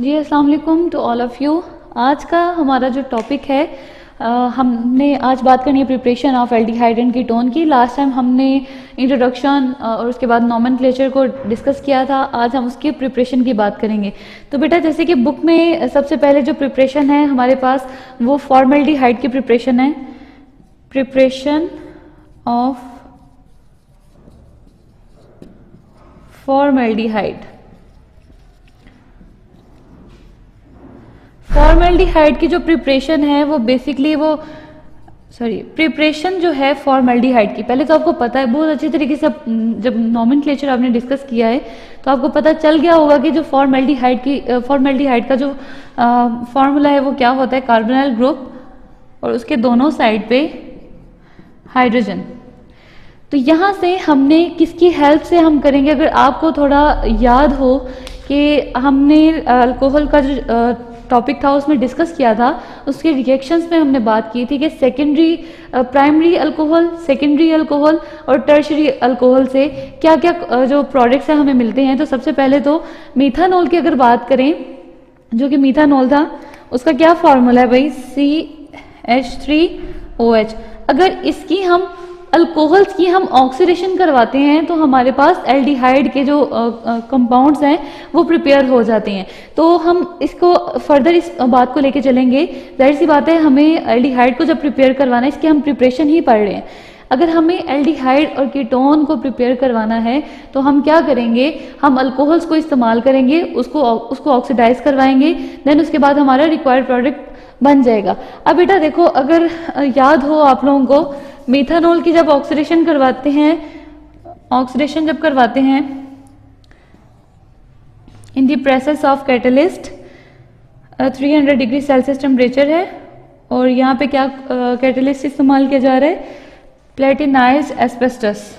जी अस्सलाम वालेकुम to all of you. आज का हमारा जो टॉपिक है, हमने आज बात करनी है preparation of aldehyde and ketone की। लास्ट टाइम हमने इंट्रोडक्शन और उसके बाद नॉमेनक्लेचर को डिस्कस किया था। आज हम उसकी प्रिपरेशन की बात करेंगे। तो बेटा, जैसे कि बुक में सबसे पहले जो प्रिपरेशन है हमारे पास, वो फॉर्मेल्डिहाइड की प्रिपरेशन है। Preparation of formaldehyde. फॉर्मेल्डिहाइड की जो प्रिपरेशन है वो बेसिकली प्रिपरेशन जो है फॉर्मेल्डिहाइड की, पहले तो आपको पता है बहुत अच्छी तरीके से, जब नॉमेनक्लेचर आपने डिस्कस किया है तो आपको पता चल गया होगा कि जो फॉर्मेल्डिहाइड का जो फॉर्मूला है वो क्या होता है, कार्बोनिल ग्रुप और उसके दोनों साइड पे हाइड्रोजन। तो यहाँ से हमने किसकी हेल्प से हम करेंगे, अगर आपको थोड़ा याद हो कि हमने अल्कोहल का जो टॉपिक था उसमें डिस्कस किया था, उसके रिएक्शंस में हमने बात की थी कि प्राइमरी अल्कोहल, सेकेंडरी अल्कोहल और टर्शरी अल्कोहल से क्या क्या जो प्रोडक्ट्स हैं हमें मिलते हैं। तो सबसे पहले तो मीथानॉल की अगर बात करें, जो कि मीथानॉल था, उसका क्या फॉर्मूला है भाई, CH3OH। अगर इसकी हम अल्कोहल्स की हम ऑक्सीडेशन करवाते हैं तो हमारे पास एल्डिहाइड के जो कंपाउंड्स हैं वो प्रिपेयर हो जाते हैं। तो हम इसको फर्दर इस बात को लेके चलेंगे। जाहिर सी बात है, हमें एल्डिहाइड को जब प्रिपेयर करवाना है, इसकी हम प्रिपरेशन ही पढ़ रहे हैं। अगर हमें एल्डिहाइड और कीटोन को प्रिपेयर करवाना है तो हम क्या करेंगे, हम अल्कोहल्स को इस्तेमाल करेंगे, उसको ऑक्सीडाइज करवाएंगे, देन उसके बाद हमारा रिक्वायर्ड प्रोडक्ट बन जाएगा। अब बेटा देखो, अगर याद हो आप लोगों को, मीथानॉल की जब ऑक्सीडेशन जब करवाते हैं in the presses of catalyst, 300 degree Celsius temperature है और यहाँ पे क्या कैटलिस्ट इस्तेमाल किया जा रहा है, प्लेटिनाइज्ड एस्बेस्टस।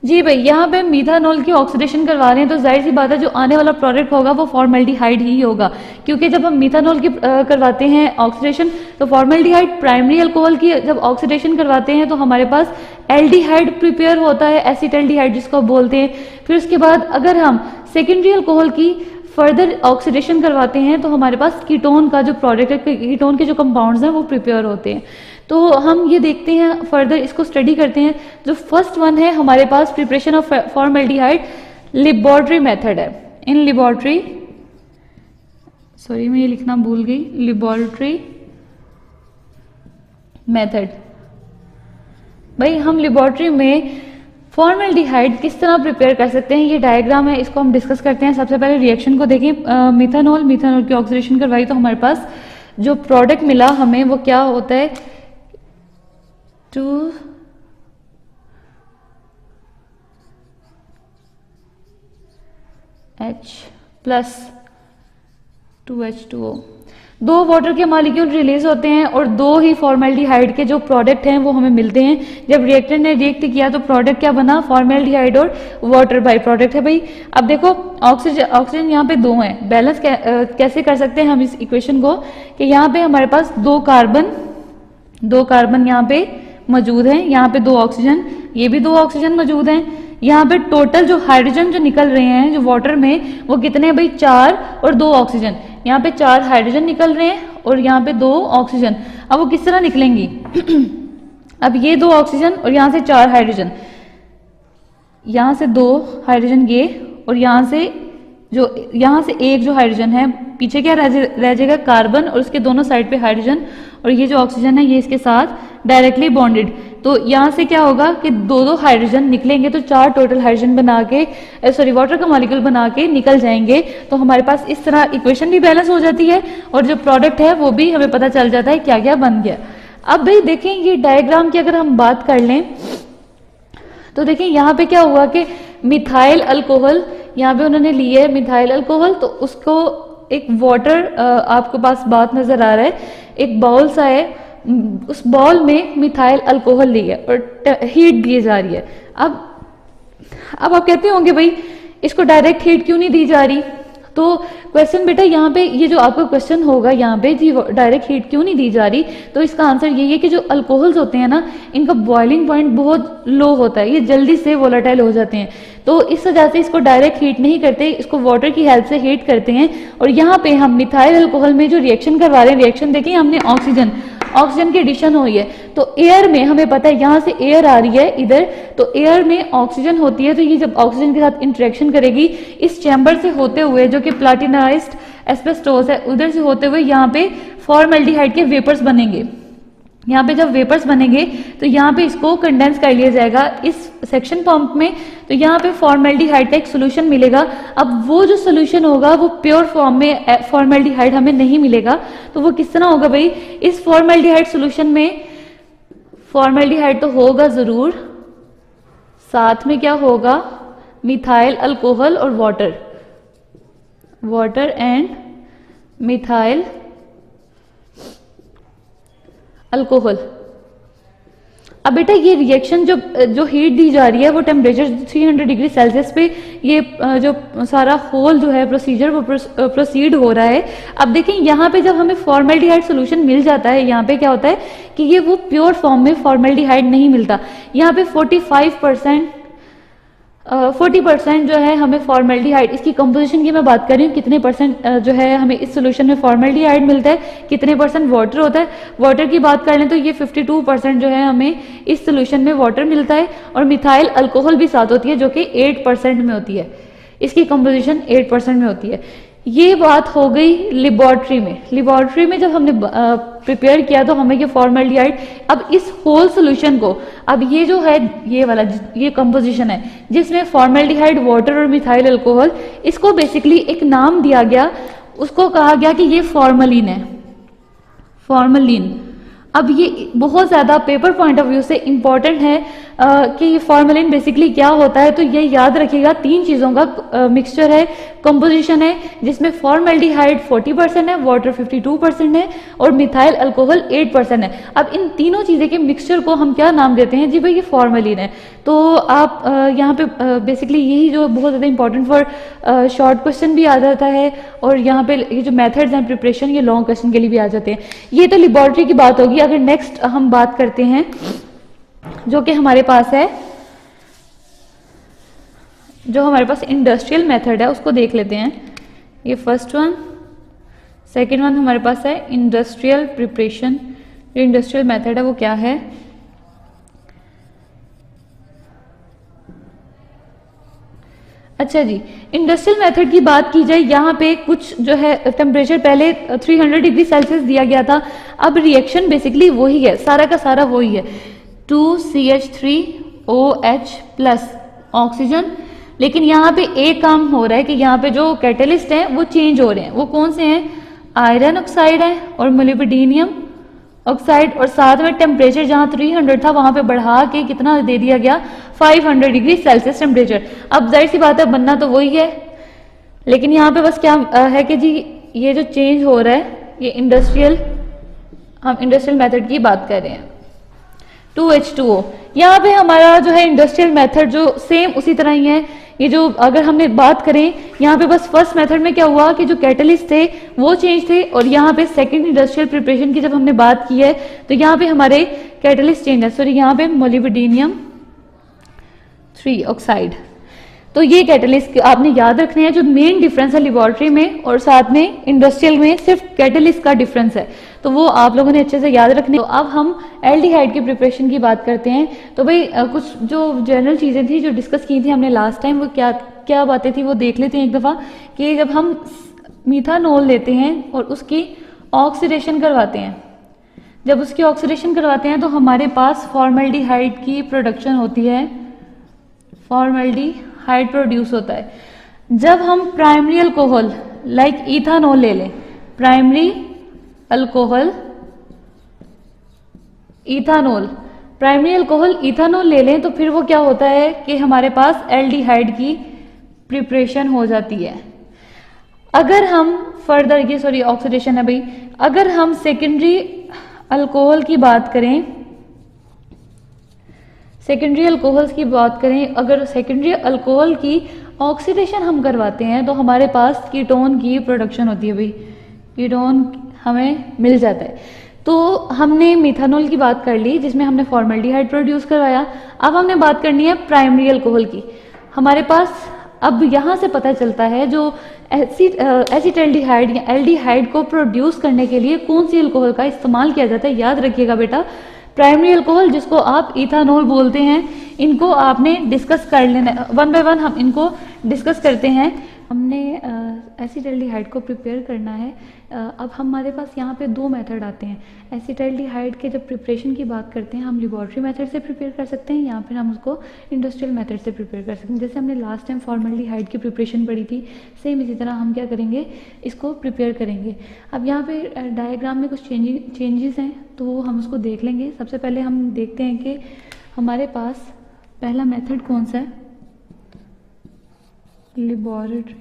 जी भाई, यहाँ पे मीथानॉल की ऑक्सीडेशन करवा रहे हैं तो जाहिर सी बात है जो आने वाला प्रोडक्ट होगा वो फॉर्मेल्डिहाइड ही होगा, क्योंकि जब हम मीथानॉल की करवाते हैं ऑक्सीडेशन, तो फॉर्मेल्डिहाइड प्राइमरी अल्कोहल की जब ऑक्सीडेशन करवाते हैं तो हमारे पास एल्डिहाइड प्रिपेयर होता है, एसिटल्डिहाइड जिसको बोलते हैं। फिर उसके बाद अगर हम सेकेंडरी अल्कोहल की फर्दर ऑक्सीडेशन करवाते हैं तो हमारे पास कीटोन का जो प्रोडक्ट है, कीटोन के जो कंपाउंड्स हैं वो प्रिपेयर होते हैं। तो हम ये देखते हैं, फर्दर इसको स्टडी करते हैं। जो फर्स्ट वन है हमारे पास preparation of formaldehyde, laboratory method है। इन लेबोरेटरी, सॉरी मैं ये लिखना भूल गई, लेबोरेटरी मेथड। भाई हम लेबोरेटरी में फॉर्मेल्डिहाइड किस तरह प्रिपेयर कर सकते हैं, ये डायग्राम है, इसको हम डिस्कस करते हैं। सबसे पहले रिएक्शन को देखें। मीथानॉल की ऑक्सीडेशन करवाई तो हमारे पास जो प्रोडक्ट मिला हमें वो क्या होता है, 2H+2H2O। दो वाटर के मॉलिक्यूल रिलीज होते हैं और दो ही फॉर्मेल्डिहाइड के जो प्रोडक्ट हैं वो हमें मिलते हैं। जब रिएक्टर ने रिएक्ट किया तो प्रोडक्ट क्या बना, फॉर्मेल्डिहाइड और वाटर बाई प्रोडक्ट है। भाई अब देखो, ऑक्सीजन यहाँ पे दो हैं, बैलेंस कैसे कर सकते हैं हम इस इक्वेशन को, कि यहाँ पे हमारे पास दो कार्बन यहाँ पे मौजूद हैं, यहाँ पे दो ऑक्सीजन, ये भी दो ऑक्सीजन मौजूद हैं। यहाँ पे टोटल जो हाइड्रोजन जो निकल रहे हैं जो वाटर में, वो कितने हैं भाई, 4 और 2 ऑक्सीजन। यहाँ पे 4 हाइड्रोजन निकल रहे हैं और यहाँ पे 2 ऑक्सीजन। अब वो किस तरह निकलेंगी अब ये 2 ऑक्सीजन और यहाँ से 4 हाइड्रोजन, यहाँ से 2 हाइड्रोजन ये, और यहाँ से एक जो हाइड्रोजन है, पीछे क्या रह जाएगा, कार्बन, और उसके दोनों साइड पे हाइड्रोजन, और ये जो ऑक्सीजन है ये इसके साथ डायरेक्टली बॉन्डेड। तो यहाँ से क्या होगा कि दो हाइड्रोजन निकलेंगे तो 4 टोटल हाइड्रोजन बना के, वाटर का मॉलिक्यूल बना के निकल जाएंगे। तो हमारे पास इस तरह इक्वेशन भी बैलेंस हो जाती है और जो प्रोडक्ट है वो भी हमें पता चल जाता है क्या क्या बन गया। अब भाई देखें, ये डायग्राम की अगर हम बात कर लें तो देखें यहाँ पे क्या हुआ कि मिथाइल अल्कोहल, यहाँ पे उन्होंने लिए है मिथाइल अल्कोहल, तो उसको एक वाटर आपके पास बात नजर आ रहा है, एक बाउल सा है, उस बाउल में मिथाइल अल्कोहल ली है और हीट दी जा रही है। अब आप कहते होंगे भाई इसको डायरेक्ट हीट क्यों नहीं दी जा रही। तो क्वेश्चन बेटा यहाँ पे ये जो आपका क्वेश्चन होगा यहाँ पे जी डायरेक्ट हीट क्यों नहीं दी जा रही, तो इसका आंसर यही है कि जो अल्कोहल्स होते हैं ना, इनका बॉइलिंग पॉइंट बहुत लो होता है, ये जल्दी से वोलेटाइल हो जाते हैं, तो इस वजह से इसको डायरेक्ट हीट नहीं करते, इसको वाटर की हेल्प से हीट करते हैं। और यहाँ पे हम मिथाइल अल्कोहल में जो रिएक्शन करवा रहे हैं, रिएक्शन देखिए हमने ऑक्सीजन की एडिशन हुई है, तो एयर में हमें पता है यहाँ से एयर आ रही है इधर, तो एयर में ऑक्सीजन होती है, तो ये जब ऑक्सीजन के साथ इंटरेक्शन करेगी इस चैम्बर से होते हुए जो कि प्लाटिनाइज्ड एस्बेस्टोस है उधर से होते हुए यहाँ पे फॉर्मल्डिहाइड के वेपर्स बनेंगे। यहाँ पे जब वेपर्स बनेंगे तो यहाँ पे इसको कंडेंस कर लिया जाएगा इस सेक्शन पंप में, तो यहाँ पे फॉर्मल्डिहाइड का एक सोल्यूशन मिलेगा। अब वो जो सोल्यूशन होगा वो प्योर फॉर्म में फॉर्मल्डिहाइड हमें नहीं मिलेगा, तो वो किस तरह होगा भाई, इस फॉर्मल्डिहाइड सोल्यूशन में फॉर्मल्डिहाइड तो होगा जरूर, साथ में क्या होगा, मिथाइल अल्कोहल और वाटर एंड मिथाइल अल्कोहल। अब बेटा ये रिएक्शन जो हीट दी जा रही है वो टेम्परेचर 300 डिग्री सेल्सियस पे ये जो सारा होल जो है प्रोसीजर वो प्रोसीड हो रहा है। अब देखें यहाँ पे जब हमें फॉर्मल्डिहाइड सोल्यूशन मिल जाता है, यहाँ पे क्या होता है कि ये वो प्योर फॉर्म में फॉर्मल्डिहाइड नहीं मिलता, यहाँ पे 40% जो है हमें फॉर्मल्डिहाइड, इसकी कंपोजिशन की मैं बात कर रही हूँ, कितने परसेंट जो है हमें इस सोल्यूशन में फॉर्मल्डिहाइड मिलता है, कितने परसेंट वाटर होता है। वाटर की बात कर लें तो ये 52% जो है हमें इस सोल्यूशन में वाटर मिलता है, और मिथाइल अल्कोहल भी साथ होती है जो कि 8% में होती है, इसकी कंपोजिशन 8% में होती है। ये बात हो गई लेबोरेटरी में जब हमने प्रिपेयर किया तो हमें ये फॉर्मल्डिहाइड, अब इस होल सोल्यूशन को, अब ये जो है ये वाला ये कंपोजिशन है जिसमें फॉर्मल्डिहाइड, वाटर और मिथाइल अल्कोहल, इसको बेसिकली एक नाम दिया गया, उसको कहा गया कि ये फॉर्मलिन है, फॉर्मलिन। अब ये बहुत ज़्यादा पेपर पॉइंट ऑफ व्यू से इम्पॉर्टेंट है कि ये फॉर्मलिन बेसिकली क्या होता है, तो ये याद रखिएगा 3 चीज़ों का मिक्सचर है, कंपोजिशन है, जिसमें फॉर्मल्डिहाइड 40% है, वाटर 52% है और मिथाइल अल्कोहल 8% है। अब इन तीनों चीज़ें के मिक्सचर को हम क्या नाम देते हैं जी भाई, ये फॉर्मलिन है। तो आप यहाँ पे बेसिकली यही जो बहुत ज़्यादा इंपॉर्टेंट फॉर शॉर्ट क्वेश्चन भी आ जाता है, और यहाँ पे ये जो मेथड्स हैं प्रिपरेशन, ये लॉन्ग क्वेश्चन के लिए भी आ जाते हैं। ये तो लेबोरेटरी की बात होगी। अगर नेक्स्ट हम बात करते हैं जो कि हमारे पास है, जो हमारे पास इंडस्ट्रियल मेथड है उसको देख लेते हैं। ये फर्स्ट वन, सेकंड वन हमारे पास है इंडस्ट्रियल प्रिपरेशन। जो इंडस्ट्रियल मेथड है वो क्या है, अच्छा जी, इंडस्ट्रियल मेथड की बात की जाए, यहाँ पे कुछ जो है टेम्परेचर पहले 300 डिग्री सेल्सियस दिया गया था, अब रिएक्शन बेसिकली वही है, सारा का सारा वही है, 2CH3OH प्लस ऑक्सीजन। लेकिन यहाँ पे एक काम हो रहा है कि यहाँ पे जो कैटलिस्ट हैं वो चेंज हो रहे हैं। वो कौन से हैं, आयरन ऑक्साइड है और मोलिब्डेनियम ऑक्साइड, और साथ में टेम्परेचर जहाँ 300 था वहां पे बढ़ा के कितना दे दिया गया, 500 डिग्री सेल्सियस टेम्परेचर। अब जाहिर सी बात है बनना तो वही है, लेकिन यहाँ पे बस क्या है कि जी ये जो चेंज हो रहा है, ये हम इंडस्ट्रियल मेथड की बात कर रहे हैं। 2H2O, यहाँ पे हमारा जो है इंडस्ट्रियल मेथड जो सेम उसी तरह ही है। ये जो अगर हमने बात करें यहाँ पे बस फर्स्ट मेथड में क्या हुआ कि जो कैटलिस्ट थे वो चेंज थे, और यहाँ पे सेकंड इंडस्ट्रियल प्रिपरेशन की जब हमने बात की है तो यहाँ पे हमारे कैटलिस्ट चेंज है, सॉरी यहाँ पे मोलिब्डेनियम 3 ऑक्साइड। तो ये कैटलिस्ट आपने याद रखने हैं। जो मेन डिफरेंस है लेबोरेटरी में और साथ में इंडस्ट्रियल में, सिर्फ कैटलिस्ट का डिफरेंस है, तो वो आप लोगों ने अच्छे से याद रखने। तो अब हम एल्डिहाइड की प्रिपरेशन की बात करते हैं। तो भाई कुछ जो जनरल चीज़ें थी जो डिस्कस की थी हमने लास्ट टाइम, वो क्या क्या बातें थी वो देख लेते हैं एक दफ़ा। कि जब हम मीथानोल लेते हैं और उसकी ऑक्सीडेशन करवाते हैं, जब उसकी ऑक्सीडेशन करवाते हैं तो हमारे पास फॉर्मल्डिहाइड की प्रोडक्शन होती है, फॉर्मल्डिहाइड प्रोड्यूस होता है। जब हम प्राइमरी अल्कोहल लाइक इथानोल ले लें, primary alcohol ethanol, primary alcohol ethanol ले लें तो फिर वो क्या होता है कि हमारे पास एल्डिहाइड की प्रिपरेशन हो जाती है। अगर हम फर्दर, ये सॉरी ऑक्सीडेशन है भाई, अगर हम सेकेंडरी अल्कोहल की बात करें, सेकेंडरी अल्कोहल्स की बात करें, अगर सेकेंडरी अल्कोहल की ऑक्सीडेशन हम करवाते हैं तो हमारे पास कीटोन की प्रोडक्शन होती है भाई, कीटोन हमें मिल जाता है। तो हमने मिथानॉल की बात कर ली जिसमें हमने फॉर्मल्डिहाइड प्रोड्यूस करवाया। अब हमने बात करनी है प्राइमरी अल्कोहल की। हमारे पास अब यहाँ से पता चलता है जो एसिटल्डिहाइड या एल्डिहाइड को प्रोड्यूस करने के लिए कौन सी अल्कोहल का इस्तेमाल किया जाता है। याद रखिएगा बेटा, प्राइमरी अल्कोहल जिसको आप इथानॉल बोलते हैं, इनको आपने डिस्कस कर लेना, वन बाय वन हम इनको डिस्कस करते हैं। हमने एसिटल्डिहाइड को प्रिपेयर करना है। अब हमारे पास यहाँ पे दो मेथड आते हैं। एसिटल्डिहाइड के जब प्रिपरेशन की बात करते हैं हम लेबोरेटरी मेथड से प्रिपेयर कर सकते हैं या फिर हम उसको इंडस्ट्रियल मेथड से प्रिपेयर कर सकते हैं। जैसे हमने लास्ट टाइम फॉर्मल्डिहाइड की प्रिपरेशन पढ़ी थी, सेम इसी तरह हम क्या करेंगे, इसको प्रिपेयर करेंगे। अब यहाँ पे डायग्राम में कुछ चेंजेस हैं तो हम उसको देख लेंगे। सबसे पहले हम देखते हैं कि हमारे पास पहला मेथड कौन सा है, लेबोरेटरी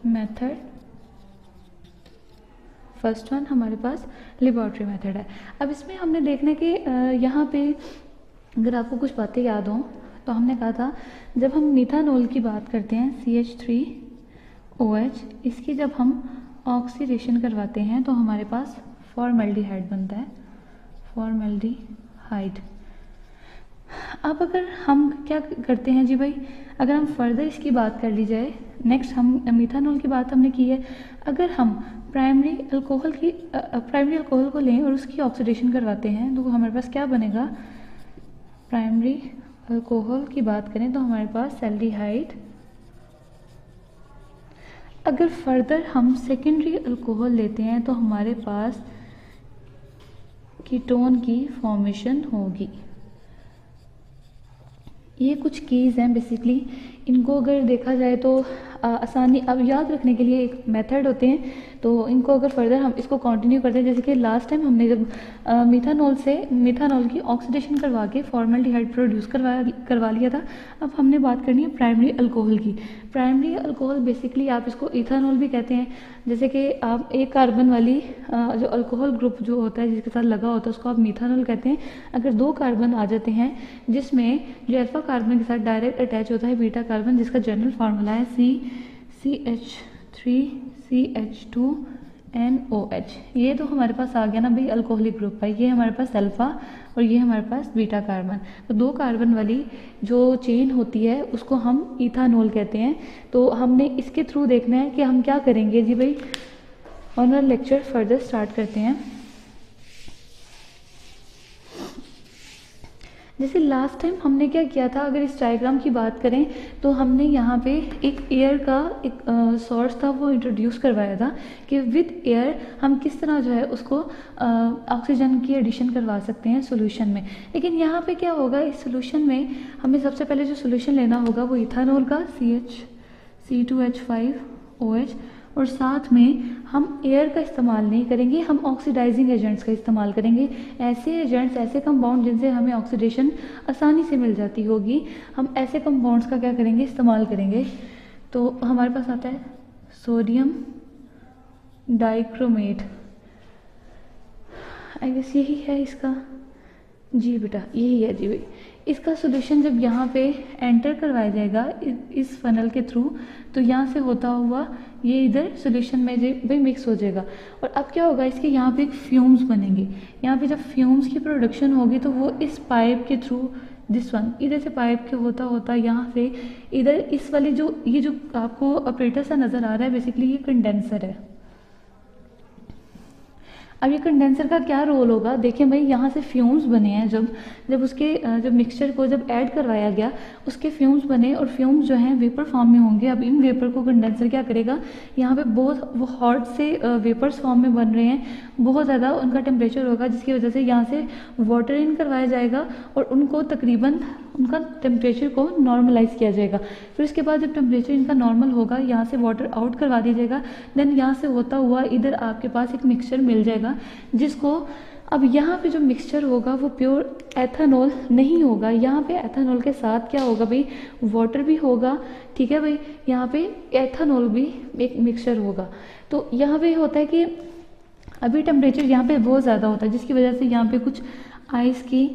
मेथड। फर्स्ट वन हमारे पास लेबोरेटरी मेथड है। अब इसमें हमने देखना कि यहाँ पे अगर आपको कुछ बातें याद हों तो हमने कहा था जब हम मिथानॉल की बात करते हैं CH3OH, इसकी जब हम ऑक्सीडेशन करवाते हैं तो हमारे पास फॉर्मल्डिहाइड बनता है, फॉर्मल्डिहाइड। अब अगर हम क्या करते हैं जी भाई, अगर हम फर्दर इसकी बात कर ली जाए, नेक्स्ट हम मिथानॉल की बात हमने की है, अगर हम प्राइमरी अल्कोहल को लें और उसकी ऑक्सीडेशन करवाते हैं तो हमारे पास क्या बनेगा, प्राइमरी अल्कोहल की बात करें तो हमारे पास एल्डिहाइड। अगर फर्दर हम सेकेंडरी अल्कोहल लेते हैं तो हमारे पास कीटोन की फॉर्मेशन होगी। ये कुछ कीज़ हैं बेसिकली, इनको अगर देखा जाए तो आसानी अब याद रखने के लिए एक मेथड होते हैं, तो इनको अगर फर्दर हम इसको कंटिन्यू करते हैं, जैसे कि लास्ट टाइम हमने जब मिथानॉल की ऑक्सीडेशन करवा के फॉर्मल्डिहाइड प्रोड्यूस करवा लिया था। अब हमने बात करनी है प्राइमरी अल्कोहल की। प्राइमरी अल्कोहल बेसिकली आप इसको इथानॉल भी कहते हैं। जैसे कि आप एक कार्बन वाली जो अल्कोहल ग्रुप जो होता है जिसके साथ लगा होता है उसको आप मिथानॉल कहते हैं। अगर दो कार्बन आ जाते हैं जिसमें जो अल्फा कार्बन के साथ डायरेक्ट अटैच होता है बीटा कार्बन, जिसका जनरल फार्मूला है CH3CH2NOH, ये तो हमारे पास आ गया ना भाई अल्कोहलिक ग्रुप है। ये हमारे पास अल्फा और ये हमारे पास बीटा कार्बन, तो दो कार्बन वाली जो चेन होती है उसको हम इथानॉल कहते हैं। तो हमने इसके थ्रू देखना है कि हम क्या करेंगे जी भाई। और लेक्चर फर्दर स्टार्ट करते हैं। जैसे लास्ट टाइम हमने क्या किया था, अगर इस डायग्राम की बात करें तो हमने यहाँ पे एक एयर का एक सोर्स था वो इंट्रोड्यूस करवाया था कि विद एयर हम किस तरह जो है उसको ऑक्सीजन की एडिशन करवा सकते हैं सॉल्यूशन में। लेकिन यहाँ पे क्या होगा, इस सॉल्यूशन में हमें सबसे पहले जो सॉल्यूशन लेना होगा वो इथानॉल का CH2H5OH, और साथ में हम एयर का इस्तेमाल नहीं करेंगे, हम ऑक्सीडाइजिंग एजेंट्स का इस्तेमाल करेंगे। ऐसे एजेंट्स, ऐसे कंपाउंड जिनसे हमें ऑक्सीडेशन आसानी से मिल जाती होगी, हम ऐसे कंपाउंड्स का क्या करेंगे, इस्तेमाल करेंगे। तो हमारे पास आता है सोडियम डाइक्रोमेट, आई गेस यही है इसका, जी बेटा यही है जी भाई। इसका सोल्यूशन जब यहाँ पे एंटर करवाया जाएगा इस फनल के थ्रू, तो यहाँ से होता हुआ ये इधर सोल्यूशन में भाई मिक्स हो जाएगा। और अब क्या होगा, इसके यहाँ पे एक फ्यूम्स बनेंगे। यहाँ पे जब फ्यूम्स की प्रोडक्शन होगी तो वो इस पाइप के थ्रू, दिस वन, इधर से पाइप के होता होता यहाँ से इधर इस वाले जो ये जो आपको ऑपरेटर सा नज़र आ रहा है, बेसिकली ये कंडेंसर है। अब ये कंडेंसर का क्या रोल होगा, देखें भाई यहाँ से फ्यूम्स बने हैं, जब उसके जब मिक्सचर को जब ऐड करवाया गया उसके फ्यूम्स बने, और फ्यूम्स जो हैं वेपर फॉर्म में होंगे। अब इन वेपर को कंडेंसर क्या करेगा, यहाँ पे बहुत वो हॉट से वेपर्स फॉर्म में बन रहे हैं, बहुत ज़्यादा उनका टेम्परेचर होगा, जिसकी वजह से यहाँ से वाटर इन करवाया जाएगा और उनको तकरीबन उनका टेम्परेचर को नॉर्मलाइज किया जाएगा। फिर उसके बाद जब टेम्परेचर इनका नॉर्मल होगा, यहाँ से वाटर आउट करवा दिया जाएगा। देन यहाँ से होता हुआ इधर आपके पास एक मिक्सचर मिल जाएगा, जिसको अब यहाँ पे जो मिक्सचर होगा वो प्योर एथेनॉल नहीं होगा। यहाँ पे एथेनॉल के साथ क्या होगा भाई, वाटर भी होगा, ठीक है भाई। यहाँ पे एथेनॉल भी एक मिक्सचर होगा। तो यहाँ पे होता है कि अभी टेम्परेचर यहाँ पे बहुत ज़्यादा होता है, जिसकी वजह से यहाँ पे कुछ आइस की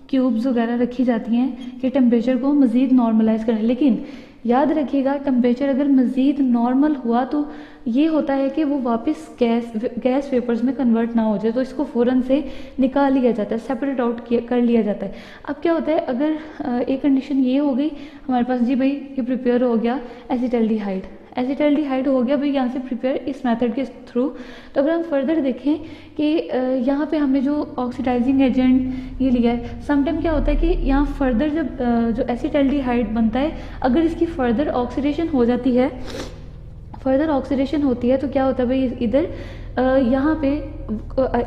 क्यूब्स वगैरह रखी जाती हैं कि टेम्परेचर को मज़ीद नॉर्मलाइज करें। लेकिन याद रखिएगा टेम्परेचर अगर मज़ीद नॉर्मल हुआ तो ये होता है कि वो वापस गैस वेपर्स में कन्वर्ट ना हो जाए, तो इसको फ़ौरन से निकाल लिया जाता है, सेपरेट आउट कर लिया जाता है। अब क्या होता है, अगर एक कंडीशन ये हो गई हमारे पास, जी भाई ये प्रिपेयर हो गया एसिटल्डिहाइड, एसिटल्डिहाइड हो गया भाई यहाँ से प्रिपेयर इस मेथड के थ्रू। तो अगर हम फर्दर देखें कि यहाँ पे हमने जो ऑक्सीडाइजिंग एजेंट ये लिया है, समटाइम क्या होता है कि यहाँ फर्दर जब जो एसिटल्डिहाइड बनता है, अगर इसकी फर्दर ऑक्सीडेशन हो जाती है, फर्दर ऑक्सीडेशन होती है तो क्या होता है भाई इधर यहाँ पे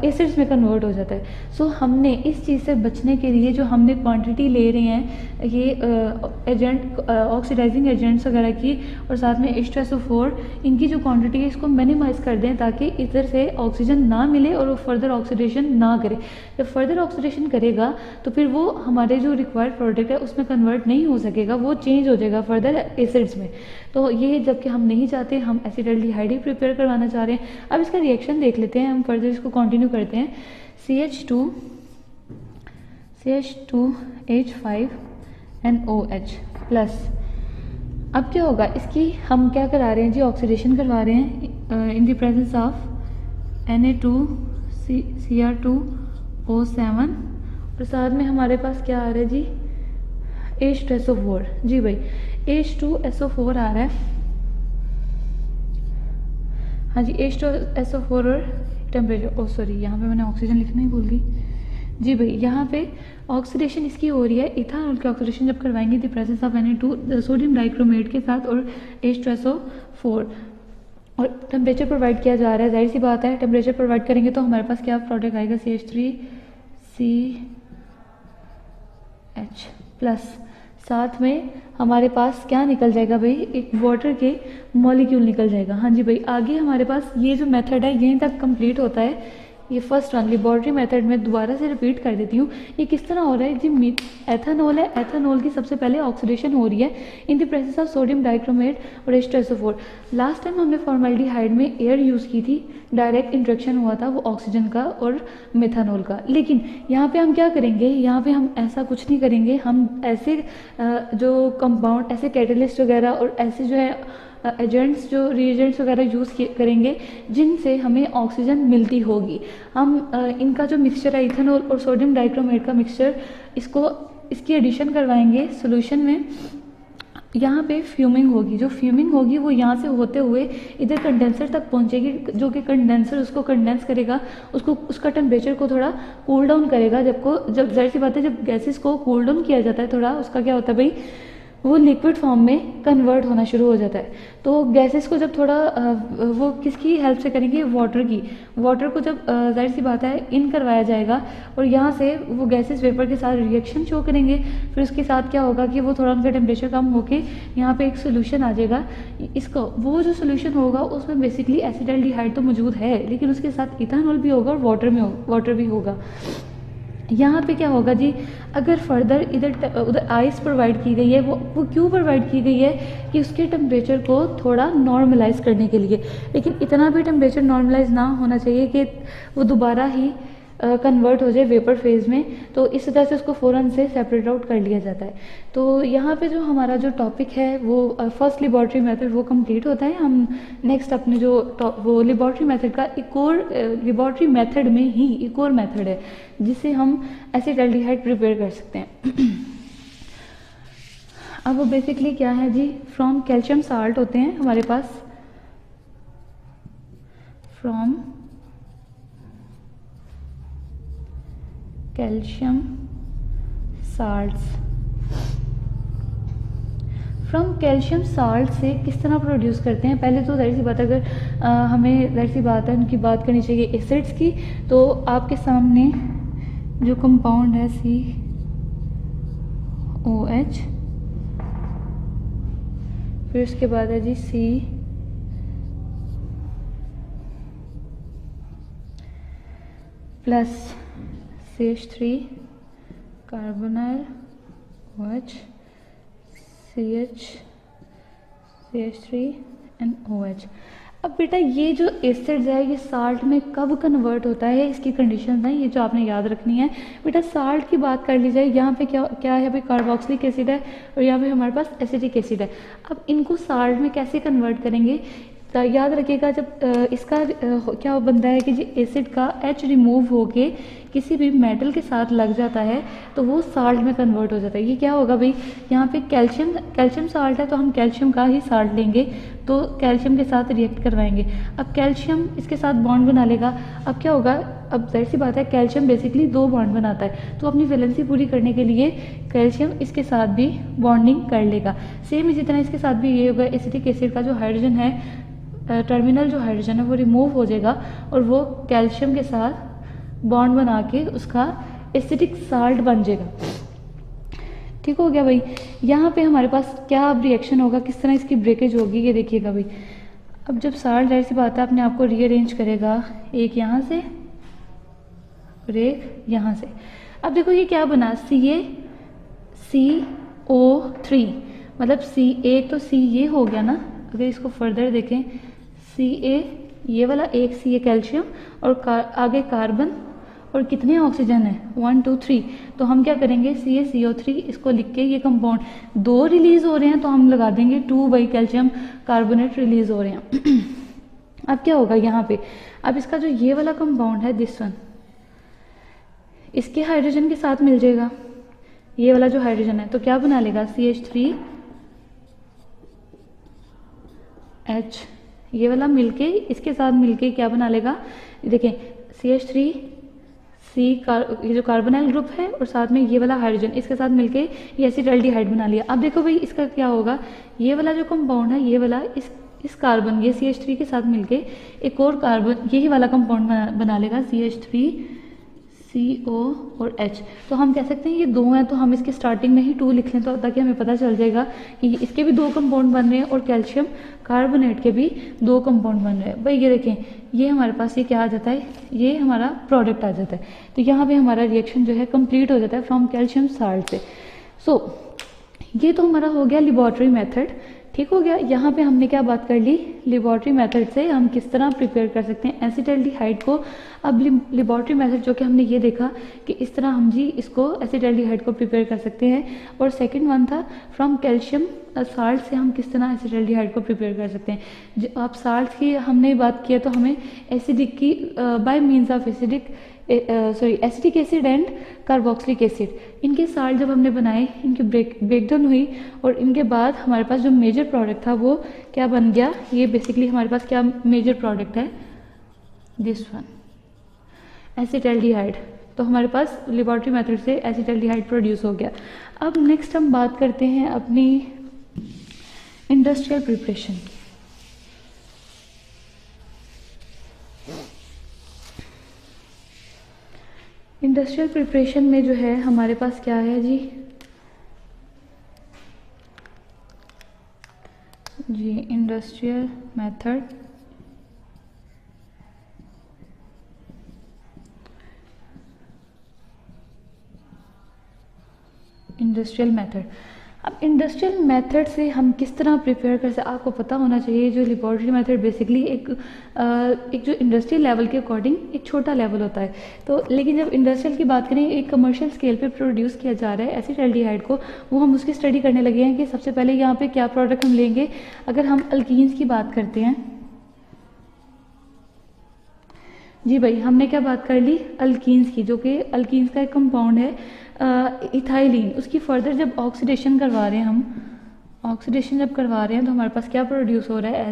एसिड्स में कन्वर्ट हो जाता है। सो हमने इस चीज़ से बचने के लिए जो हमने क्वांटिटी ले रहे हैं ये एजेंट ऑक्सीडाइजिंग एजेंट्स वगैरह की और साथ में H2SO4 इनकी जो क्वांटिटी है इसको मिनिमाइज़ कर दें ताकि इधर से ऑक्सीजन ना मिले और वो फर्दर ऑक्सीडेशन ना करे। जब फर्दर ऑक्सीडेशन करेगा तो फिर वो हमारे जो रिक्वायर्ड प्रोडक्ट है उसमें कन्वर्ट नहीं हो सकेगा, वो चेंज हो जाएगा फर्दर एसिड्स में। तो ये जबकि हम नहीं चाहते, हम एसिटल्डिहाइड ही प्रिपेयर करवाना चाह रहे हैं। अब इसका रिएक्शन देख लेते हैं, हम फर्दर इसको कंटिन्यू करते हैं। CH2H5NOH plus. अब क्या होगा, इसकी हम क्या करा रहे हैं जी, ऑक्सीडेशन करवा रहे हैं in the presence of Na2Cr2O7 और साथ में हमारे पास क्या आ रहा है जी, H2SO4। जी भाई H2SO4 आ रहा है, हाँ जी H2SO4 और टेम्परेचर, सॉरी यहाँ पे मैंने ऑक्सीजन लिखना ही भूल गई। जी भाई यहाँ पे ऑक्सीडेशन इसकी हो रही है, इथानॉल की ऑक्सीडेशन जब करवाएंगे the presence of Na2 sodium dichromate के साथ और H2SO4 और टेम्परेचर प्रोवाइड किया जा रहा है। जाहिर सी बात है टेम्परेचर प्रोवाइड करेंगे तो हमारे पास क्या प्रोडक्ट आएगा, CH3CH प्लस। साथ में हमारे पास क्या निकल जाएगा भाई, एक वाटर के मॉलिक्यूल निकल जाएगा। हाँ जी भाई आगे हमारे पास ये जो मेथड है यहीं तक कंप्लीट होता है। ये फर्स्ट वन लेबॉर्ट्री मेथड में दोबारा से रिपीट कर देती हूँ। ये किस तरह हो रहा है जी, एथेनॉल है, एथेनॉल की सबसे पहले ऑक्सीडेशन हो रही है in the presence of sodium dichromate और H2SO4। लास्ट टाइम हमने फॉर्मेल्डिहाइड में एयर यूज़ की थी, डायरेक्ट इंट्रैक्शन हुआ था वो ऑक्सीजन का और मेथानॉल का। लेकिन यहाँ पे हम क्या करेंगे, यहाँ पे हम ऐसा कुछ नहीं करेंगे, हम ऐसे जो कंपाउंड, ऐसे कैटलिस्ट वगैरह और ऐसे जो है एजेंट्स, जो रिएजेंट्स वगैरह यूज़ करेंगे जिनसे हमें ऑक्सीजन मिलती होगी। हम इनका जो मिक्सचर है इथेनॉल और सोडियम डाइक्रोमेट का मिक्सचर, इसकी एडिशन करवाएंगे सॉल्यूशन में। यहाँ पे फ्यूमिंग होगी, जो फ्यूमिंग होगी वो यहाँ से होते हुए इधर कंडेंसर तक पहुँचेगी, जो कि कंडेंसर उसको कंडेंस करेगा, उसका टेम्परेचर को थोड़ा कूल डाउन करेगा। जब जाहिर सी बात है जब गैसेस को कूल डाउन किया जाता है थोड़ा, उसका क्या होता है भाई, वो लिक्विड फॉर्म में कन्वर्ट होना शुरू हो जाता है। तो गैसेस को जब थोड़ा वो किसकी हेल्प से करेंगे, वाटर की। वाटर को जब जाहिर सी बात है इन करवाया जाएगा और यहाँ से वो गैसेस वेपर के साथ रिएक्शन शो करेंगे, फिर उसके साथ क्या होगा कि वो थोड़ा उनका टेम्परेचर कम होके यहाँ पे एक सोल्यूशन आ जाएगा। इसका वो जो सोल्यूशन होगा उसमें बेसिकली एसिटल्डिहाइड तो मौजूद है, लेकिन उसके साथ इथानॉल भी होगा और वाटर भी होगा। यहाँ पे क्या होगा जी, अगर फर्दर उधर आइस प्रोवाइड की गई है, वो क्यों प्रोवाइड की गई है कि उसके टेम्परेचर को थोड़ा नॉर्मलाइज करने के लिए। लेकिन इतना भी टेम्परेचर नॉर्मलाइज ना होना चाहिए कि वो दोबारा ही कन्वर्ट हो जाए वेपर फेज में। तो इस तरह से उसको फ़ौरन से सेपरेट आउट कर लिया जाता है। तो यहाँ पे जो हमारा जो टॉपिक है वो फर्स्ट लेबॉर्ट्री मेथड वो कंप्लीट होता है। हम नेक्स्ट अपने जो वो लेबॉर्ट्री मेथड का एक और लेबॉर्ट्री मेथड में ही एक और मेथड है जिससे हम एसिटल्डिहाइड प्रिपेयर कर सकते हैं। अब वो बेसिकली क्या है जी, फ्रॉम कैल्शियम साल्ट होते हैं हमारे पास, from calcium salts. From calcium salt से किस तरह प्रोड्यूस करते हैं, पहले तो जाहिर सी बात है अगर हमें जाहिर सी बात है उनकी बात करनी चाहिए एसिड्स की, तो आपके सामने जो कंपाउंड है COH, फिर उसके बाद है जी C plus CH3 carbonyl OH CH CH3 and OH। अब बेटा ये जो एसिड है ये साल्ट में कब कन्वर्ट होता है, इसकी कंडीशंस हैं, ये जो आपने याद रखनी है। बेटा साल्ट की बात कर ली जाए, यहाँ पे क्या क्या है भाई, कार्बोक्सिलिक एसिड है और यहाँ पे हमारे पास एसिटिक एसिड है। अब इनको साल्ट में कैसे कन्वर्ट करेंगे, तो याद रखिएगा जब इसका क्या बनता है कि जी एसिड का H रिमूव होके किसी भी मेटल के साथ लग जाता है तो वो साल्ट में कन्वर्ट हो जाता है। ये क्या होगा भाई, यहाँ पे कैल्शियम साल्ट है तो हम कैल्शियम का ही साल्ट लेंगे, तो कैल्शियम के साथ रिएक्ट करवाएंगे। अब कैल्शियम इसके साथ बॉन्ड बना लेगा। अब क्या होगा, अब जाहिर सी बात है कैल्शियम बेसिकली 2 बॉन्ड बनाता है, तो अपनी वैलेंसी पूरी करने के लिए कैल्शियम इसके साथ भी बॉन्डिंग कर लेगा। सेम इसी तरह इसके साथ भी ये होगा, एसिटिक एसिड का जो हाइड्रोजन है, टर्मिनल जो हाइड्रोजन है वो रिमूव हो जाएगा और वो कैल्शियम के साथ बॉन्ड बना के उसका एसिटिक साल्ट बन जाएगा। ठीक हो गया भाई। यहाँ पे हमारे पास क्या अब रिएक्शन होगा, किस तरह इसकी ब्रेकेज होगी, ये देखिएगा भाई। अब जब साल्ट जाहिर सी बात है अपने आप को रीअरेंज करेगा, एक यहाँ से और एक यहाँ से। अब देखो ये क्या बना, CaCO3, मतलब एक तो C ये हो गया ना, अगर इसको फर्दर देखें Ca ये वाला एक Ca कैल्शियम और आगे कार्बन और कितने ऑक्सीजन है 1 2 3, तो हम क्या करेंगे CaCO3 इसको लिख के ये कंपाउंड 2 रिलीज हो रहे हैं तो हम लगा देंगे 2 बाई कैल्शियम कार्बोनेट रिलीज हो रहे हैं। अब क्या होगा यहाँ पे, अब इसका जो ये वाला कंपाउंड है दिस वन, इसके हाइड्रोजन के साथ मिल जाएगा, ये वाला जो हाइड्रोजन है तो क्या बना लेगा CH3H, ये वाला मिलके इसके साथ मिलके क्या बना लेगा, देखें CH3C ये जो कार्बोनाइल ग्रुप है और साथ में ये वाला हाइड्रोजन इसके साथ मिलके ये एसिटाल्डिहाइड बना लिया। अब देखो भाई इसका क्या होगा, ये वाला जो कंपाउंड है ये वाला इस कार्बन ये CH3 के साथ मिलके एक और कार्बन यही वाला कंपाउंड बना लेगा CH3CO और H। तो हम कह सकते हैं ये 2 हैं तो हम इसके स्टार्टिंग में ही 2 लिख लें तो ताकि हमें पता चल जाएगा कि इसके भी 2 कंपाउंड बन रहे हैं और कैल्शियम कार्बोनेट के भी 2 कंपाउंड बन रहे हैं। भाई ये देखें ये हमारे पास ये क्या आ जाता है, ये हमारा प्रोडक्ट आ जाता है। तो यहाँ पे हमारा रिएक्शन जो है कंप्लीट हो जाता है फ्रॉम कैल्शियम साल्ट से। सो ये तो हमारा हो गया लेबोरेटरी मेथड, ठीक हो गया। यहाँ पे हमने क्या बात कर ली, लेबोरेटरी मेथड से हम किस तरह प्रिपेयर कर सकते हैं एसिटाल्डिहाइड को। अब लेबोरेटरी मेथड जो कि हमने ये देखा कि इस तरह हम जी इसको एसिटाल्डिहाइड को प्रिपेयर कर सकते हैं, और सेकंड वन था फ्रॉम कैल्शियम साल्ट से हम किस तरह एसिटाल्डिहाइड को प्रिपेयर कर सकते हैं। आप साल्ट की हमने बात किया तो हमें एसिडिक की bye means of acetic acid and carboxylic acid, इनके साल्ट जब हमने बनाए इनकी ब्रेकडाउन हुई और इनके बाद हमारे पास जो मेजर प्रोडक्ट था वो क्या बन गया, ये बेसिकली हमारे पास क्या मेजर प्रोडक्ट है, दिस वन एसिटाल्डिहाइड। तो हमारे पास लेबोरेटरी मेथड से एसिटाल्डिहाइड प्रोड्यूस हो गया। अब नेक्स्ट हम बात करते हैं अपनी इंडस्ट्रियल प्रिपरेशन। इंडस्ट्रियल प्रिपरेशन में जो है हमारे पास क्या है जी इंडस्ट्रियल मेथड, इंडस्ट्रियल मेथड। अब इंडस्ट्रियल मेथड से हम किस तरह प्रिपेयर कर सकते, आपको पता होना चाहिए जो लेबोरेटरी मेथड बेसिकली एक जो इंडस्ट्रियल लेवल के अकॉर्डिंग एक छोटा लेवल होता है। तो लेकिन जब इंडस्ट्रियल की बात करें, एक कमर्शियल स्केल पे प्रोड्यूस किया जा रहा है एसिटाल्डिहाइड को, वो हम उसकी स्टडी करने लगे हैं कि सबसे पहले यहाँ पे क्या प्रोडक्ट हम लेंगे। अगर हम अल्कीन्स की बात करते हैं जी भाई, हमने क्या बात कर ली अल्कीन्स की, जो कि अल्कीन्स का एक कंपाउंड है इथाइलिन। उसकी फर्दर जब ऑक्सीडेशन करवा रहे हैं हम, ऑक्सीडेशन जब करवा रहे हैं तो हमारे पास क्या प्रोड्यूस हो रहा है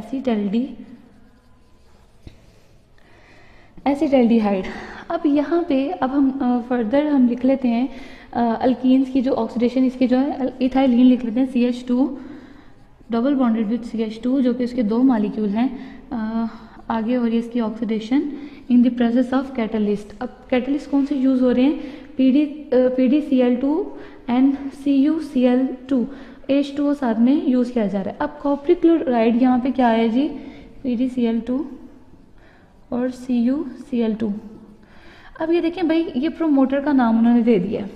एसिटाल्डिहाइड। अब यहाँ पे अब हम फर्दर हम लिख लेते हैं अल्कीन्स की जो ऑक्सीडेशन इसके जो है इथाइलिन लिख लेते हैं CH2 double bonded with CH2 जो कि इसके 2 मॉलिक्यूल हैं। आगे हो रही है इसकी oxidation in the presence of catalyst. अब कैटलिस्ट कौन से यूज़ हो रहे हैं, PDCl2 एंड CuCl2 H2O साथ में यूज़ किया जा रहा है। अब कॉपरिक क्लोराइड यहाँ पे क्या है जी PDCl2 और CuCl2। अब ये देखें भाई, ये प्रोमोटर का नाम उन्होंने दे दिया,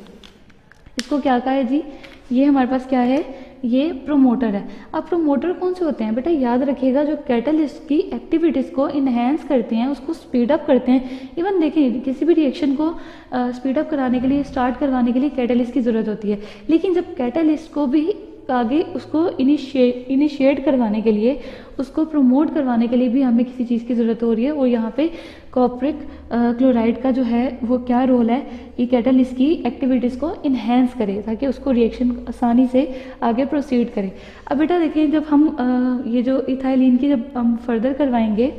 इसको क्या कहा है जी, ये हमारे पास क्या है ये प्रोमोटर है। अब प्रोमोटर कौन से होते हैं बेटा, याद रखिएगा, जो कैटलिस्ट की एक्टिविटीज़ को इन्हेंस करते हैं, उसको स्पीड अप करते हैं। इवन देखिए किसी भी रिएक्शन को स्पीड अप कराने के लिए, स्टार्ट करवाने के लिए कैटलिस्ट की ज़रूरत होती है, लेकिन जब कैटलिस्ट को भी आगे उसको इनिशिएट करवाने के लिए, उसको प्रमोट करवाने के लिए भी हमें किसी चीज़ की ज़रूरत हो रही है। और यहाँ पे कॉपरिक क्लोराइड का जो है वो क्या रोल है, ये कैटलिस्ट की एक्टिविटीज़ को इन्हेंस करे ताकि उसको रिएक्शन आसानी से आगे प्रोसीड करे। अब बेटा देखिए, जब हम ये जो इथाइलिन की जब हम फर्दर करवाएंगे,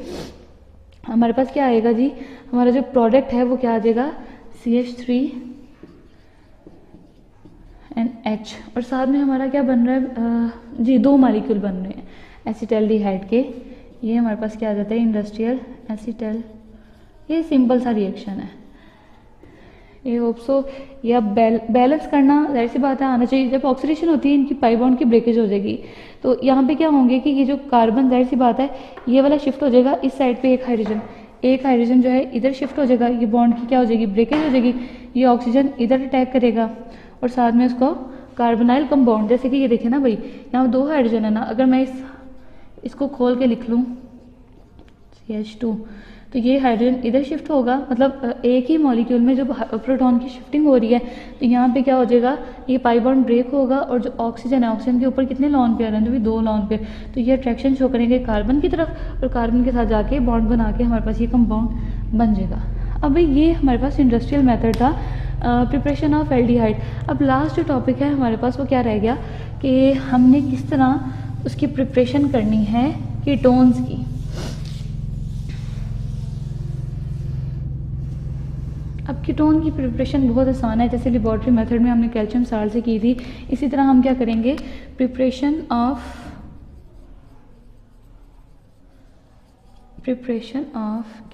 हमारे पास क्या आएगा जी, हमारा जो प्रोडक्ट है वो क्या आ जाएगा, CH3 NH, और साथ में हमारा क्या बन रहा है जी, 2 मॉलिक्यूल बन रहे हैं एसिटल्डिहाइड के। ये हमारे पास क्या आ जाता है, इंडस्ट्रियल एसिटल। ये सिंपल सा रिएक्शन है, ये होप्सो या बैलेंस करना जाहिर सी बात है आना चाहिए। जब ऑक्सीडेशन होती है इनकी पाई बॉन्ड की ब्रेकेज हो जाएगी, तो यहाँ पे क्या होंगे कि ये जो कार्बन, जाहिर सी बात है ये वाला शिफ्ट हो जाएगा इस साइड पे, एक हाइड्रोजन जो है इधर शिफ्ट हो जाएगा, ये बॉन्ड की क्या हो जाएगी, ब्रेकेज हो जाएगी। ये ऑक्सीजन इधर अटैक करेगा और साथ में उसको कार्बोनाइल कंपाउंड, जैसे कि ये देखें ना भाई, यहाँ 2 हाइड्रोजन है ना, अगर मैं इसको खोल के लिख लूँ CH2, तो ये हाइड्रोजन इधर शिफ्ट होगा, मतलब एक ही मॉलिक्यूल में जब प्रोटॉन की शिफ्टिंग हो रही है तो यहाँ पे क्या हो जाएगा, ये पाई बॉन्ड ब्रेक होगा और जो ऑक्सीजन है, ऑक्सीजन के ऊपर कितने लॉन पेयर हैं, जो भी 2 लॉन पेयर, तो ये अट्रैक्शन शो करेंगे कार्बन की तरफ और कार्बन के साथ जाके बॉन्ड बना के हमारे पास ये कंपाउंड बन जाएगा। अब भाई ये हमारे पास इंडस्ट्रियल मेथड था प्रिपरेशन ऑफ एल्डिहाइड। अब लास्ट जो टॉपिक है हमारे पास वो क्या रह गया कि हमने किस तरह उसकी प्रिपरेशन करनी है कीटोन्स की। अब कीटोन की प्रिपरेशन बहुत आसान है, जैसे लेबॉर्ट्री मेथड में हमने कैल्शियम साल्ट से की थी, इसी तरह हम क्या करेंगे, प्रिपरेशन ऑफ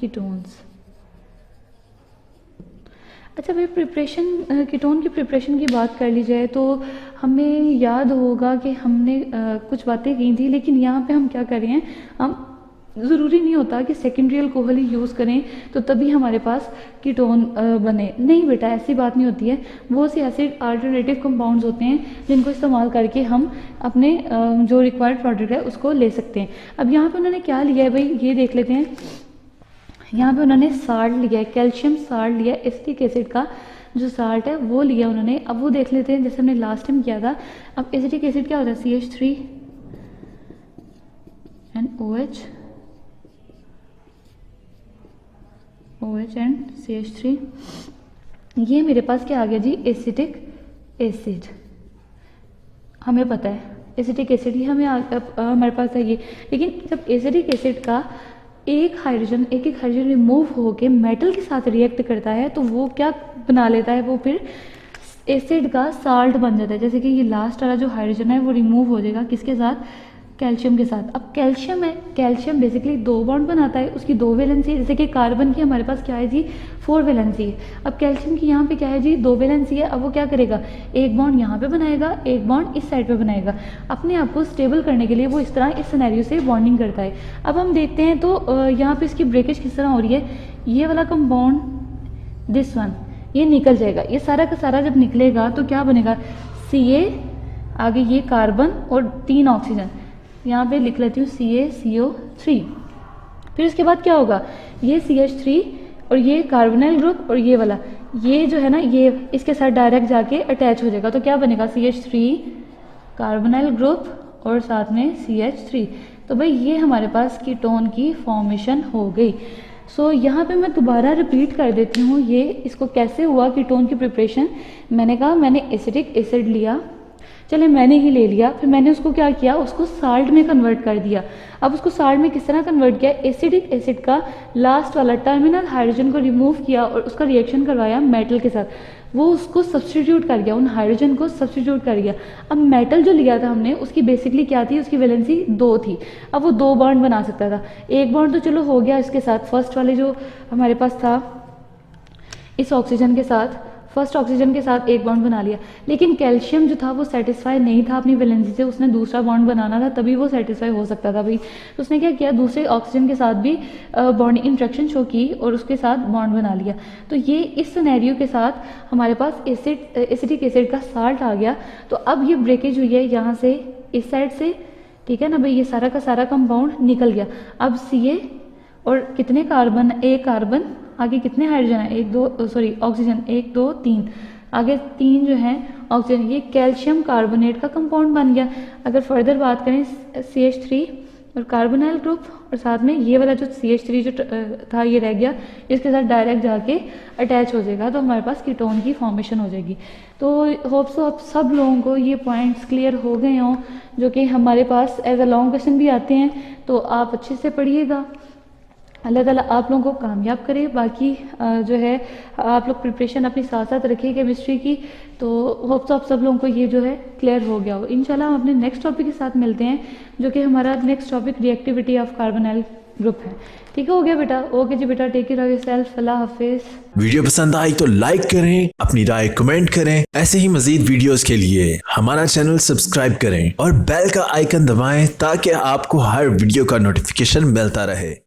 कीटोन्स। अच्छा भाई, कीटोन की प्रिपरेशन की बात कर ली जाए तो हमें याद होगा कि हमने कुछ बातें की थी, लेकिन यहाँ पे हम क्या कर रहे हैं, हम ज़रूरी नहीं होता कि सेकेंडरी अल्कोहल ही यूज़ करें तो तभी हमारे पास कीटोन बने। नहीं बेटा, ऐसी बात नहीं होती है। वो से ऐसे अल्टरनेटिव कंपाउंड्स होते हैं जिनको इस्तेमाल करके हम अपने जो रिक्वायर्ड प्रोडक्ट है उसको ले सकते हैं। अब यहाँ पे उन्होंने क्या लिया है भाई, ये देख लेते हैं। यहाँ पे उन्होंने साल्ट लिया है, कैल्शियम साल्ट लिया है, एसिटिक एसिड का जो साल्ट है वो लिया उन्होंने। अब वो देख लेते हैं जैसे हमने लास्ट टाइम किया था। अब एसिटिक एसिड क्या होता है, CH3 OH एंड CH3। ये मेरे पास क्या आ गया जी, एसिटिक एसिड। हमें पता है एसिटिक एसिड ही हमारे पास है ये। लेकिन जब एसिटिक एसिड का एक एक हाइड्रोजन रिमूव होके मेटल के साथ रिएक्ट करता है तो वो क्या बना लेता है, वो फिर एसिड का साल्ट बन जाता है। जैसे कि ये लास्ट वाला जो हाइड्रोजन है वो रिमूव हो जाएगा किसके साथ, कैल्शियम के साथ। अब कैल्शियम है, कैल्शियम बेसिकली 2 बॉन्ड बनाता है, उसकी 2 वैलेंसी है। जैसे कि कार्बन की हमारे पास क्या है जी, 4 वैलेंसी है। अब कैल्शियम की यहाँ पे क्या है जी, 2 वैलेंसी है। अब वो क्या करेगा, एक बॉन्ड यहाँ पे बनाएगा, एक बॉन्ड इस साइड पे बनाएगा। अपने आप को स्टेबल करने के लिए वो इस तरह इस सिनेरियो से बॉन्डिंग करता है। अब हम देखते हैं तो यहाँ पे इसकी ब्रेकेज किस तरह हो रही है। ये वाला कंपाउंड, दिस वन, ये निकल जाएगा। ये सारा का सारा जब निकलेगा तो क्या बनेगा, Ca, आगे ये कार्बन और 3 ऑक्सीजन, यहाँ पे लिख लेती हूँ CaCO3। फिर उसके बाद क्या होगा, ये CH3 और ये कार्बोनाइल ग्रुप और ये वाला, ये जो है ना, ये इसके साथ डायरेक्ट जाके अटैच हो जाएगा। तो क्या बनेगा, CH3 कार्बोनाइल ग्रुप और साथ में CH3। तो भाई ये हमारे पास कीटोन की फॉर्मेशन हो गई। सो यहाँ पे मैं दोबारा रिपीट कर देती हूँ ये इसको कैसे हुआ कीटोन की प्रिपरेशन। मैंने कहा मैंने एसिटिक एसिड लिया, चले मैंने ही ले लिया, फिर मैंने उसको क्या किया, उसको साल्ट में कन्वर्ट कर दिया। अब उसको साल्ट में किस तरह कन्वर्ट किया, एसिडिक एसिड का लास्ट वाला टर्मिनल हाइड्रोजन को रिमूव किया और उसका रिएक्शन करवाया मेटल के साथ। वो उसको सब्स्टिट्यूट कर गया, उन हाइड्रोजन को सब्स्टिट्यूट कर गया। अब मेटल जो लिया था हमने उसकी बेसिकली क्या थी, उसकी वैलेंसी 2 थी। अब वो 2 बॉन्ड बना सकता था। एक बॉन्ड तो चलो हो गया इसके साथ, फर्स्ट वाले जो हमारे पास था इस ऑक्सीजन के साथ फर्स्ट ऑक्सीजन के साथ एक बॉन्ड बना लिया, लेकिन कैल्शियम जो था वो सेटिस्फाई नहीं था अपनी वैलेंसी से, उसने दूसरा बॉन्ड बनाना था तभी वो सेटिस्फाई हो सकता था भाई। तो उसने क्या किया, दूसरे ऑक्सीजन के साथ भी बॉन्ड इंट्रैक्शन शो की और उसके साथ बॉन्ड बना लिया। तो ये इस सिनेरियो के साथ हमारे पास एसिटिक एसिड का साल्ट आ गया। तो अब ये ब्रेकेज हुई है यहाँ से इस साइड से, ठीक है ना भाई, ये सारा का सारा कंपाउंड निकल गया। अब Ca और कितने कार्बन, एक कार्बन, आगे कितने हाइड्रोजन है, एक दो, सॉरी ऑक्सीजन, 1 2 3, आगे 3 जो है ऑक्सीजन, ये कैल्शियम कार्बोनेट का कंपाउंड बन गया। अगर फर्दर बात करें CH3 और कार्बोनाइल ग्रुप, और साथ में ये वाला जो CH3 जो था ये रह गया, इसके साथ डायरेक्ट जाके अटैच हो जाएगा, तो हमारे पास कीटोन की फॉर्मेशन हो जाएगी। तो होप सो अब सब लोगों को ये पॉइंट्स क्लियर हो गए हों, जो कि हमारे पास एज अ लॉन्ग क्वेश्चन भी आते हैं, तो आप अच्छे से पढ़िएगा। अल्लाह ताला आप लोगों को कामयाब करे। बाकी जो है आप लोग प्रिपरेशन अपनी साथ साथ रखिए केमिस्ट्री की, तो होप तो आप सब लोगों को ये जो है क्लियर हो गया हो। इंशाल्लाह हम अपने नेक्स्ट टॉपिक के साथ मिलते हैं, जो कि हमारा next topic reactivity of carbonyl group है। ठीक है, हो गया बेटा? ओके जी बेटा, टेक केयर ऑफ योरसेल्फ, अल्लाह हाफिज। वीडियो पसंद आई तो लाइक करें, अपनी राय कमेंट करें। ऐसे ही मजीद वीडियोस के लिए हमारा चैनल सब्सक्राइब करें और बेल का आइकन दबाएं ताकि आपको हर वीडियो का नोटिफिकेशन मिलता रहे।